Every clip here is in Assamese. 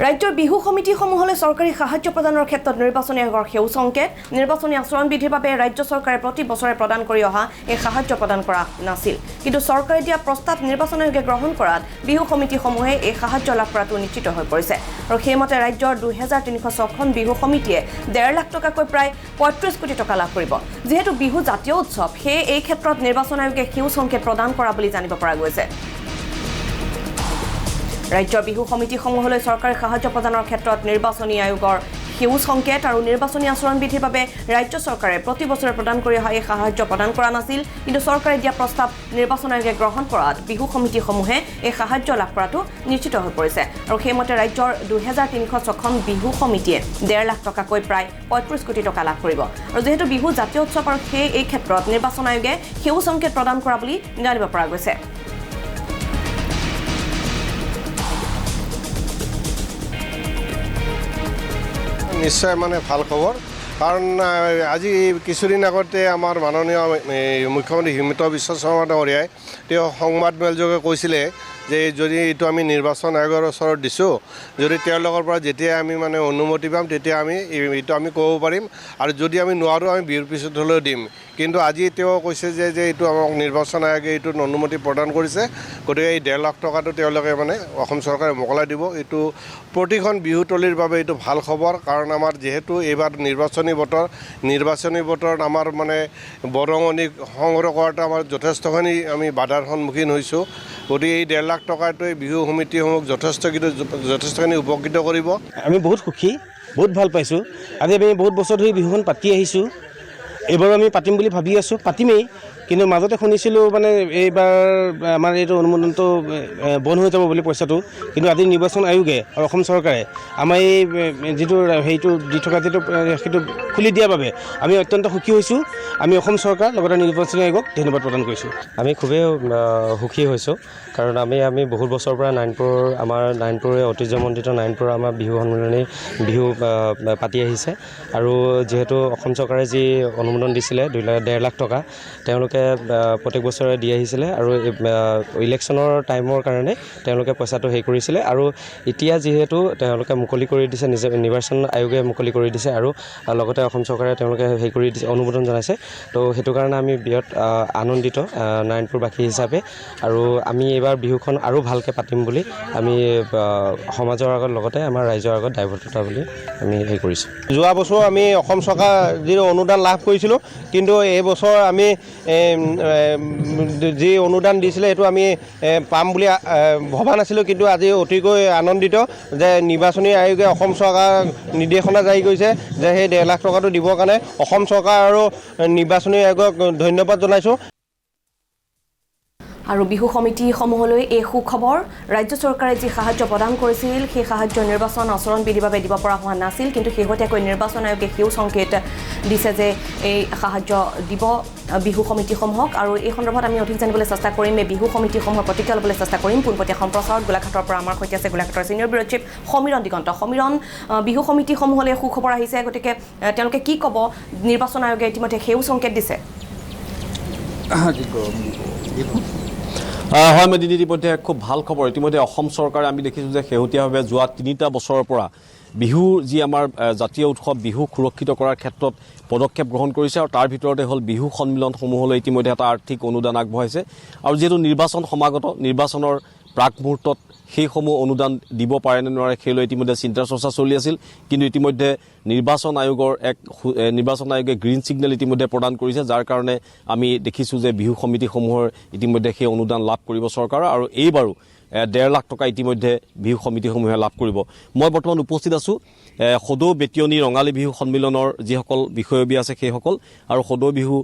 ৰাজ্যৰ বিহু সমিতিসমূহলৈ চৰকাৰী সাহায্য প্ৰদানৰ ক্ষেত্ৰত নিৰ্বাচনী আয়োগৰ সেউ সংকেত নিৰ্বাচনী আচৰণ বিধিৰ বাবে ৰাজ্য চৰকাৰে প্ৰতি বছৰে প্ৰদান কৰি অহা এই সাহায্য প্ৰদান কৰা নাছিল কিন্তু চৰকাৰে দিয়া প্ৰস্তাৱ নিৰ্বাচনী আয়োগে গ্ৰহণ কৰাত বিহু সমিতিসমূহে এই সাহায্য লাভ কৰাটো নিশ্চিত হৈ পৰিছে আৰু সেইমতে ৰাজ্যৰ 2306খন বিহু সমিতিয়ে 1.5 লাখ টকাকৈ প্ৰায় 35 কোটি টকা লাভ কৰিব যেহেতু বিহু জাতীয় উৎসৱ হে এই ক্ষেত্ৰত নিৰ্বাচন আয়োগে সেউ সংকেত প্ৰদান কৰা বুলি জানিব পৰা গৈছে ৰাজ্যৰ বিহু সমিতিসমূহলৈ চৰকাৰী সাহায্য প্ৰদানৰ ক্ষেত্ৰত নিৰ্বাচনী আয়োগৰ সেউ সংকেত আৰু নিৰ্বাচনী আচৰণ বিধিৰ বাবে ৰাজ্য চৰকাৰে প্ৰতি বছৰে প্ৰদান কৰি অহা এই সাহায্য প্ৰদান কৰা নাছিল কিন্তু চৰকাৰে দিয়া প্ৰস্তাৱ নিৰ্বাচন আয়োগে গ্ৰহণ কৰাত বিহু সমিতিসমূহে এই সাহায্য লাভ কৰাটো নিশ্চিত হৈ পৰিছে আৰু সেইমতে ৰাজ্যৰ 2306খন বিহু সমিতিয়ে 1.5 লাখ টকাকৈ প্ৰায় 35 কোটি টকা লাভ কৰিব আৰু যেহেতু বিহু জাতীয় উৎসৱ আৰু এই ক্ষেত্ৰত নিৰ্বাচন আয়োগে সেউ সংকেত প্ৰদান কৰা বুলি জানিব পৰা গৈছে নিশ্চয় মানে ভাল খবৰ কাৰণ আজি কিছুদিন আগতে আমাৰ মাননীয় মুখ্যমন্ত্ৰী হিমন্ত বিশ্ব শৰ্মা ডাঙৰীয়াই তেওঁ সংবাদমেলযোগে কৈছিলে যে যদি এইটো আমি নিৰ্বাচন আয়োগৰ ওচৰত দিছোঁ যদি তেওঁলোকৰ পৰা যেতিয়া আমি মানে অনুমতি পাম তেতিয়া আমি এইটো আমি ক'ব পাৰিম আৰু যদি আমি নোৱাৰোঁ আমি বিহুৰ পিছত হ'লেও দিম কিন্তু আজি তেওঁ কৈছে যে এইটো আমাক নিৰ্বাচন আয়োগে এইটো অনুমতি প্ৰদান কৰিছে গতিকে এই 1.5 লাখ টকাটো তেওঁলোকে মানে অসম চৰকাৰে মোকলাই দিব এইটো প্ৰতিখন বিহুতলীৰ বাবে এইটো ভাল খবৰ কাৰণ আমাৰ যিহেতু এইবাৰ নিৰ্বাচনী বতৰত আমাৰ মানে বৰঙণি সংগ্ৰহ কৰাটো আমাৰ যথেষ্টখিনি আমি বাধাৰ সন্মুখীন হৈছোঁ গতিকে এই 1.5 লাখ টকাটোৱে বিহু সমিতিসমূহক যথেষ্টখিনি উপকৃত কৰিব আমি বহুত সুখী বহুত ভাল পাইছোঁ আজি আমি বহুত বছৰ ধৰি বিহুখন পাতি আহিছোঁ এইবাৰ আমি পাতিম বুলি ভাবি আছোঁ পাতিমেই কিন্তু মাজতে শুনিছিলোঁ মানে এইবাৰ আমাৰ এইটো অনুমোদনটো বন্ধ হৈ যাব বুলি পইচাটো কিন্তু আজি নিৰ্বাচন আয়োগে আৰু অসম চৰকাৰে আমাৰ এই যিটো হেৰিটো দি থকা সেইটো খুলি দিয়াৰ বাবে আমি অত্যন্ত সুখী হৈছোঁ আমি অসম চৰকাৰ লগতে নিৰ্বাচনী আয়োগক ধন্যবাদ প্ৰদান কৰিছোঁ আমি খুবেই সুখী হৈছোঁ কাৰণ আমি বহুত বছৰৰ পৰা আমাৰ নাৰায়ণপুৰে ঐতিহ্যমণ্ডিত নাৰায়ণপুৰ আমাৰ বিহু সন্মিলনী বিহু পাতি আহিছে আৰু যিহেতু অসম চৰকাৰে যি অনুমোদন দিছিলে 1.5 লাখ টকা তেওঁলোকে প্ৰত্যেক বছৰে দি আহিছিলে আৰু ইলেকশ্যনৰ টাইমৰ কাৰণে তেওঁলোকে পইচাটো হেৰি কৰিছিলে আৰু এতিয়া যিহেতু তেওঁলোকে মুকলি কৰি দিছে নিৰ্বাচন আয়োগে মুকলি কৰি দিছে আৰু লগতে অসম চৰকাৰে তেওঁলোকে হেৰি কৰি দিছে অনুমোদন জনাইছে তো সেইটো কাৰণে আমি বিৰাট আনন্দিত নাৰায়ণপুৰবাসী হিচাপে আৰু আমি এইবাৰ বিহুখন আৰু ভালকৈ পাতিম বুলি আমি সমাজৰ আগত লগতে আমাৰ ৰাইজৰ আগত দায়বদ্ধতা বুলি আমি হেৰি কৰিছোঁ যোৱা বছৰ আমি অসম চৰকাৰ যিটো অনুদান লাভ কৰিছিলোঁ কিন্তু এই বছৰ আমি যি অনুদান দিছিলে সেইটো আমি পাম বুলি ভবা নাছিলোঁ কিন্তু আজি অতিকৈ আনন্দিত যে নিৰ্বাচনী আয়োগে অসম চৰকাৰ নিৰ্দেশনা জাৰি কৰিছে যে সেই 1.5 লাখ টকাটো দিবৰ কাৰণে অসম চৰকাৰ আৰু নিৰ্বাচনী আয়োগক ধন্যবাদ জনাইছোঁ আৰু বিহু সমিতিসমূহলৈ এই সুখবৰ ৰাজ্য চৰকাৰে যি সাহায্য প্ৰদান কৰিছিল সেই সাহায্য নিৰ্বাচন আচৰণ বিধিৰ বাবে দিব পৰা হোৱা নাছিল কিন্তু শেহতীয়াকৈ নিৰ্বাচন আয়োগে সেউ সংকেত দিছে যে এই সাহায্য দিব বিহু সমিতিসমূহক আৰু এই সন্দৰ্ভত আমি অধিক জানিবলৈ চেষ্টা কৰিম এই বিহু সমিতিসমূহৰ প্ৰতিক্ৰিয়া ল'বলৈ চেষ্টা কৰিম পোনপটীয়া সম্প্ৰচাৰত গোলাঘাটৰ পৰা আমাৰ সৈতে আছে গোলাঘাটৰ ছিনিয়ৰ ব্যুৰ চিফ সমীৰণ দিগন্ত সমীৰণ বিহু সমিতিসমূহলৈ সুখবৰ আহিছে গতিকে তেওঁলোকে কি ক'ব নিৰ্বাচন আয়োগে ইতিমধ্যে সেউ সংকেত দিছে হয় মেদিনী ইতিমধ্যে খুব ভাল খবৰ ইতিমধ্যে অসম চৰকাৰে আমি দেখিছোঁ যে শেহতীয়াভাৱে যোৱা 3টা বছৰৰ পৰা বিহু যি আমাৰ জাতীয় উৎসৱ বিহু সুৰক্ষিত কৰাৰ ক্ষেত্ৰত পদক্ষেপ গ্ৰহণ কৰিছে আৰু তাৰ ভিতৰতে হ'ল বিহু সন্মিলনসমূহলৈ ইতিমধ্যে এটা আৰ্থিক অনুদান আগবঢ়াইছে আৰু যিহেতু নিৰ্বাচন সমাগত নিৰ্বাচনৰ প্ৰাক মুহূৰ্তত সেইসমূহ অনুদান দিব পাৰে নে নোৱাৰে সেই লৈ ইতিমধ্যে চিন্তা চৰ্চা চলি আছিল কিন্তু ইতিমধ্যে নিৰ্বাচন আয়োগে গ্ৰীণ ছিগনেল ইতিমধ্যে প্ৰদান কৰিছে যাৰ কাৰণে আমি দেখিছোঁ যে বিহু সমিতিসমূহৰ ইতিমধ্যে সেই অনুদান লাভ কৰিব চৰকাৰ আৰু এইবাৰো 1.5 লাখ টকা ইতিমধ্যে বিহু সমিতিসমূহে লাভ কৰিব মই বৰ্তমান উপস্থিত আছোঁ সদৌ বেতিয়নী ৰঙালী বিহু সন্মিলনৰ যিসকল বিষয়ববী আছে সেইসকল আৰু সদৌ বিহু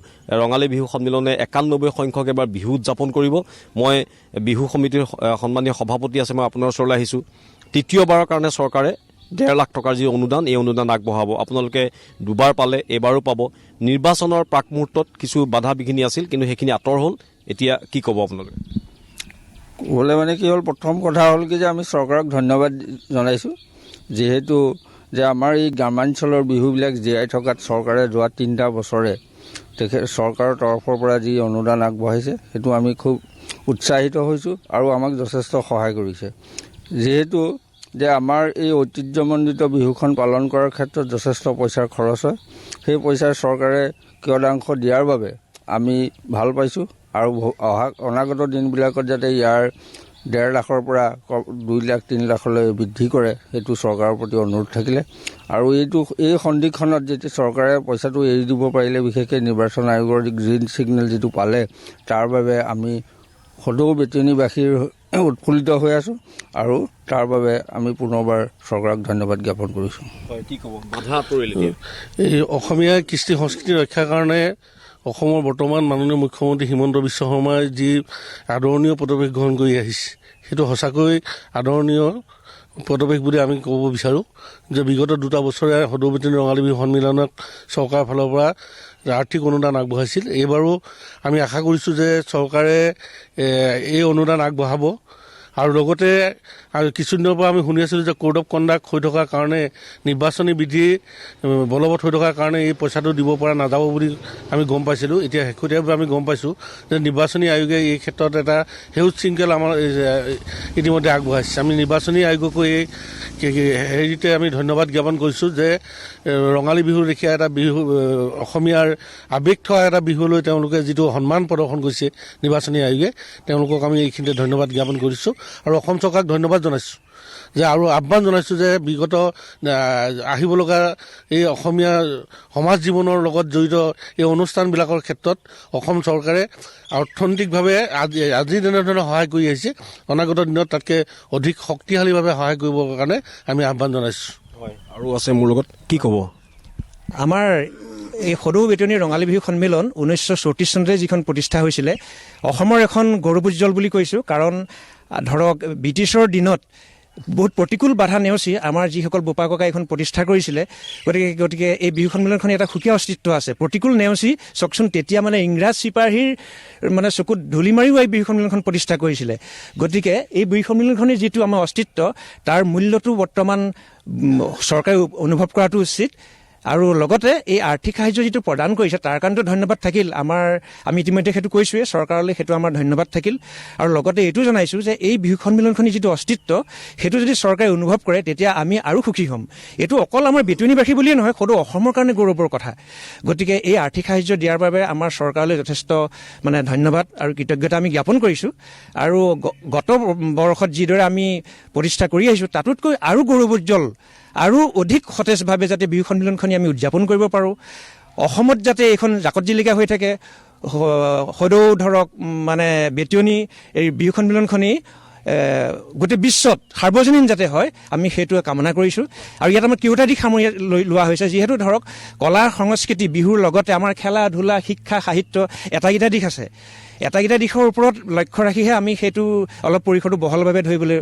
ৰঙালী বিহু সন্মিলনে 91 সংখ্যক এবাৰ বিহু উদযাপন কৰিব মই বিহু সমিতিৰ সন্মানীয় সভাপতি আছে মই আপোনাৰ ওচৰলৈ আহিছোঁ তৃতীয়বাৰৰ কাৰণে চৰকাৰে 1.5 লাখ টকাৰ যি অনুদান এই অনুদান আগবঢ়াব আপোনালোকে দুবাৰ পালে এবাৰো পাব নিৰ্বাচনৰ প্ৰাক মুহূৰ্তত কিছু বাধা বিঘিনি আছিল কিন্তু সেইখিনি আঁতৰ হ'ল এতিয়া কি ক'ব আপোনালোকে ক'লে মানে কি হ'ল প্ৰথম কথা হ'ল কি যে আমি চৰকাৰক ধন্যবাদ জনাইছোঁ যিহেতু যে আমাৰ এই গ্ৰামাঞ্চলৰ বিহুবিলাক জীয়াই থকাত চৰকাৰে যোৱা 3টা বছৰে চৰকাৰৰ তৰফৰ পৰা যি অনুদান আগবঢ়াইছে সেইটো আমি খুব উৎসাহিত হৈছোঁ আৰু আমাক যথেষ্ট সহায় কৰিছে যিহেতু যে আমাৰ এই ঐতিহ্যমণ্ডিত বিহুখন পালন কৰাৰ ক্ষেত্ৰত যথেষ্ট পইচাৰ খৰচ হয়। সেই পইচাৰ চৰকাৰে কিয়দাংশ দিয়াৰ বাবে আমি ভাল পাইছোঁ আৰু অনাগত দিনবিলাকত যাতে ইয়াৰ 1.5 লাখৰ পৰা 2 লাখ 3 লাখলৈ বৃদ্ধি কৰে সেইটো চৰকাৰৰ প্ৰতি অনুৰোধ থাকিলে। আৰু এই সন্ধিখনত যেতিয়া চৰকাৰে পইচাটো এৰি দিব পাৰিলে, বিশেষকৈ নিৰ্বাচন আয়োগৰ গ্ৰীণ ছিগনেল যিটো পালে, তাৰ বাবে আমি সদৌ বেতিয়নীবাসীৰ উৎফুল্লিত হৈ আছোঁ আৰু তাৰ বাবে আমি পুনৰবাৰ চৰকাৰক ধন্যবাদ জ্ঞাপন কৰিছোঁ। কি ক'ব বাধা আঁতৰিলে এই অসমীয়া কৃষ্টি সংস্কৃতি ৰক্ষাৰ কাৰণে অসমৰ বৰ্তমান মাননীয় মুখ্যমন্ত্ৰী হিমন্ত বিশ্ব শৰ্মাই যি আদৰণীয় পদক্ষেপ গ্ৰহণ কৰি আহিছে, সেইটো সঁচাকৈ আদৰণীয় পদক্ষেপ বুলি আমি ক'ব বিচাৰোঁ। যে বিগত 2 বছৰে সদৌ বেতিয়নী ৰঙালী বিহু সন্মিলনক চৰকাৰৰ ফালৰ পৰা আৰ্থিক অনুদান আগবঢ়াইছিল। এইবাৰো আমি আশা কৰিছোঁ যে চৰকাৰে এই অনুদান আগবঢ়াব। আৰু লগতে কিছুদিনৰ পৰা আমি শুনি আছিলোঁ যে কোড অফ কণ্ডাক্ট হৈ থকাৰ কাৰণে, নিৰ্বাচনী বিধি বলবৎ হৈ থকাৰ কাৰণে এই পইচাটো দিব পৰা নাযাব বুলি আমি গম পাইছিলোঁ। এতিয়া শেহতীয়াভাৱে আমি গম পাইছোঁ যে নিৰ্বাচনী আয়োগে এই ক্ষেত্ৰত এটা সেউজ শৃংখল আমাৰ ইতিমধ্যে আগবঢ়াইছে। আমি নিৰ্বাচনী আয়োগকো এই হেৰিতে আমি ধন্যবাদ জ্ঞাপন কৰিছোঁ যে ৰঙালী বিহু লেখীয়া এটা বিহু, অসমীয়াৰ আৱেগ থকা এটা বিহুলৈ তেওঁলোকে যিটো সন্মান প্ৰদৰ্শন কৰিছে নিৰ্বাচনী আয়োগে, তেওঁলোকক আমি এইখিনিতে ধন্যবাদ জ্ঞাপন কৰিছোঁ। আৰু অসম চৰকাৰক ধন্যবাদ জনাইছোঁ যে, আৰু আহ্বান জনাইছোঁ যে বিগত আহিব লগা এই অসমীয়া সমাজ জীৱনৰ লগত জড়িত এই অনুষ্ঠানবিলাকৰ ক্ষেত্ৰত অসম চৰকাৰে অৰ্থনৈতিকভাৱে আজি যেনেধৰণে সহায় কৰি আহিছে, অনাগত দিনত তাতকৈ অধিক শক্তিশালীভাৱে সহায় কৰিবৰ কাৰণে আমি আহ্বান জনাইছোঁ। আৰু আছে মোৰ লগত, কি ক'ব? আমাৰ এই সদৌ বেতিয়নী ৰঙালী বিহু সন্মিলন 1934 চনতে যিখন প্ৰতিষ্ঠা হৈছিলে, অসমৰ এখন গৌৰৱোজ্জ্বল বুলি কৈছোঁ। কাৰণ ধৰক ব্ৰিটিছৰ দিনত বহুত প্ৰতিকূল বাধা নেওচি আমাৰ যিসকল বোপা ককাই এইখন প্ৰতিষ্ঠা কৰিছিলে, গতিকে এই বিহু সন্মিলনখনে এটা সুকীয়া অস্তিত্ব আছে। প্ৰতিকূল নেওচি চাওকচোন, তেতিয়া মানে ইংৰাজ চিপাহীৰ মানে চকুত ধূলি মাৰিও এই বিহু সন্মিলনখন প্ৰতিষ্ঠা কৰিছিলে। গতিকে এই বিহু সন্মিলনখনৰ যিটো আমাৰ অস্তিত্ব, তাৰ মূল্যটো বৰ্তমান চৰকাৰে অনুভৱ কৰাটো উচিত। আৰু লগতে এই আৰ্থিক সাহায্য যিটো প্ৰদান কৰিছে তাৰ কাৰণেতো ধন্যবাদ থাকিল। আমি ইতিমধ্যে সেইটো কৈছোঁৱেই, চৰকাৰলৈ সেইটো আমাৰ ধন্যবাদ থাকিল। আৰু লগতে এইটো জনাইছোঁ যে এই বিহু সন্মিলনখনৰ যিটো অস্তিত্ব, সেইটো যদি চৰকাৰে অনুভৱ কৰে তেতিয়া আমি আৰু সুখী হ'ম। এইটো অকল আমাৰ বেতিয়নীবাসী বুলিয়েই নহয়, সদৌ অসমৰ কাৰণে গৌৰৱৰ কথা। গতিকে এই আৰ্থিক সাহায্য দিয়াৰ বাবে আমাৰ চৰকাৰলৈ যথেষ্ট মানে ধন্যবাদ আৰু কৃতজ্ঞতা আমি জ্ঞাপন কৰিছোঁ। আৰু গত বৰ্ষত যিদৰে আমি প্ৰতিষ্ঠা কৰি আহিছোঁ, তাতোতকৈ আৰু গৌৰৱোজ্জ্বল আৰু অধিক সতেজভাৱে যাতে বিহু সন্মিলনখনি আমি উদযাপন কৰিব পাৰোঁ, অসমত যাতে এইখন জাকত জিলিকা হৈ থাকে, সদৌ ধৰক মানে বেতিয়নী এই বিহু সন্মিলনখনি গোটেই বিশ্বত সাৰ্বজনীন যাতে হয়, আমি সেইটোৱে কামনা কৰিছোঁ। আৰু ইয়াত আমাৰ কেইটা দিশ সামৰি লোৱা হৈছে, যিহেতু ধৰক কলা সংস্কৃতি বিহুৰ লগতে আমাৰ খেলা ধূলা শিক্ষা সাহিত্য এটাকেইটা দিশ আছে। এটাকেইটা দিশৰ ওপৰত লক্ষ্য ৰাখিহে আমি সেইটো অলপ পৰিসৰটো বহলভাৱে ধৰিবলৈ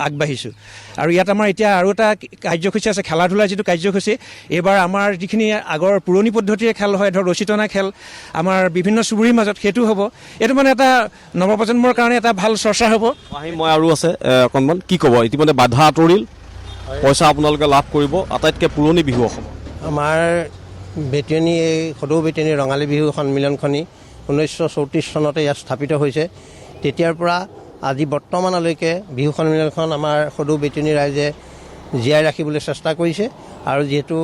আগবাঢ়িছোঁ। আৰু ইয়াত আমাৰ এতিয়া আৰু এটা কাৰ্যসূচী আছে, খেলা ধূলাৰ যিটো কাৰ্যসূচী। এইবাৰ আমাৰ যিখিনি আগৰ পুৰণি পদ্ধতিৰে খেল হয়, ধৰক ৰছী টনা খেল আমাৰ বিভিন্ন চুবুৰীৰ মাজত, সেইটো হ'ব। এইটো মানে এটা নৱপ্ৰজন্মৰ কাৰণে এটা ভাল চৰ্চা হ'ব। মই আৰু আছে অকণমান, কি ক'ব? ইতিমধ্যে বাধা আঁতৰিল, পইচা আপোনালোকে লাভ কৰিব। আটাইতকৈ পুৰণি বিহু অসমৰ আমাৰ বেতিয়নী, এই সদৌ বেতিয়নী ৰঙালী বিহু সন্মিলনখনি 1934 চনতে ইয়াত স্থাপিত হৈছে। তেতিয়াৰ পৰা আজি বৰ্তমানলৈকে বিহু সন্মিলনখন আমাৰ সদৌ বেতিয়নী ৰাইজে জীয়াই ৰাখিবলৈ চেষ্টা কৰিছে। আৰু যিহেতু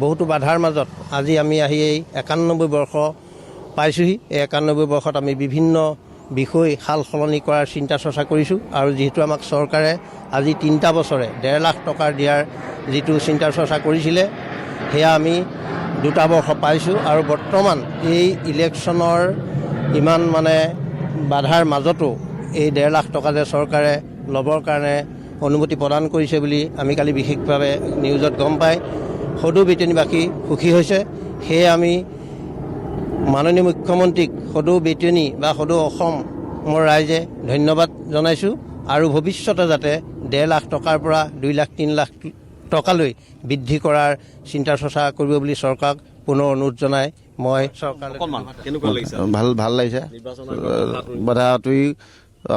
বহুতো বাধাৰ মাজত আজি আমি আহি এই 91 বৰ্ষ পাইছোঁহি, এই 91 বৰ্ষত আমি বিভিন্ন বিষয় সাল সলনি কৰাৰ চিন্তা চৰ্চা কৰিছোঁ। আৰু যিহেতু আমাক চৰকাৰে আজি 3টা বছৰে 1.5 লাখ টকা দিয়াৰ যিটো চিন্তা চৰ্চা কৰিছিলে, সেয়া আমি 2টা বৰ্ষ পাইছোঁ। আৰু বৰ্তমান এই ইলেকশ্যনৰ ইমান মানে বাধাৰ মাজতো এই 1.5 লাখ টকা যে চৰকাৰে ল'বৰ কাৰণে অনুমতি প্ৰদান কৰিছে বুলি আমি কালি বিশেষভাৱে নিউজত গম পাই সদৌ বেতিয়নীবাসী সুখী হৈছে। সেয়ে আমি মাননীয় মুখ্যমন্ত্ৰীক সদৌ বেতিয়নী বা সদৌ অসমৰ ৰাইজে ধন্যবাদ জনাইছোঁ। আৰু ভৱিষ্যতে যাতে 1.5 লাখ টকাৰ পৰা 2 লাখ 3 লাখ টকালৈ বৃদ্ধি কৰাৰ চিন্তা চৰ্চা কৰিব বুলি চৰকাৰক পুনৰ অনুৰোধ জনাই মই চৰকাৰলৈ ভাল লাগিছে। বাধা আঁতৰি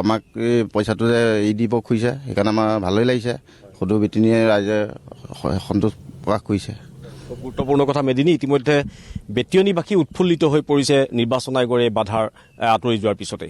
আমাক এই পইচাটো যে এৰি দিব খুজিছে, সেইকাৰণে আমাৰ ভালেই লাগিছে। সদৌ বেতিয়নী ৰাইজে সন্তোষ প্ৰকাশ কৰিছে। গুৰুত্বপূৰ্ণ কথা মেদিনী, ইতিমধ্যে বেতিয়নীবাসী উৎফুল্লিত হৈ পৰিছে নিৰ্বাচন আয়োগৰ এই বাধাৰ আঁতৰি যোৱাৰ পিছতে।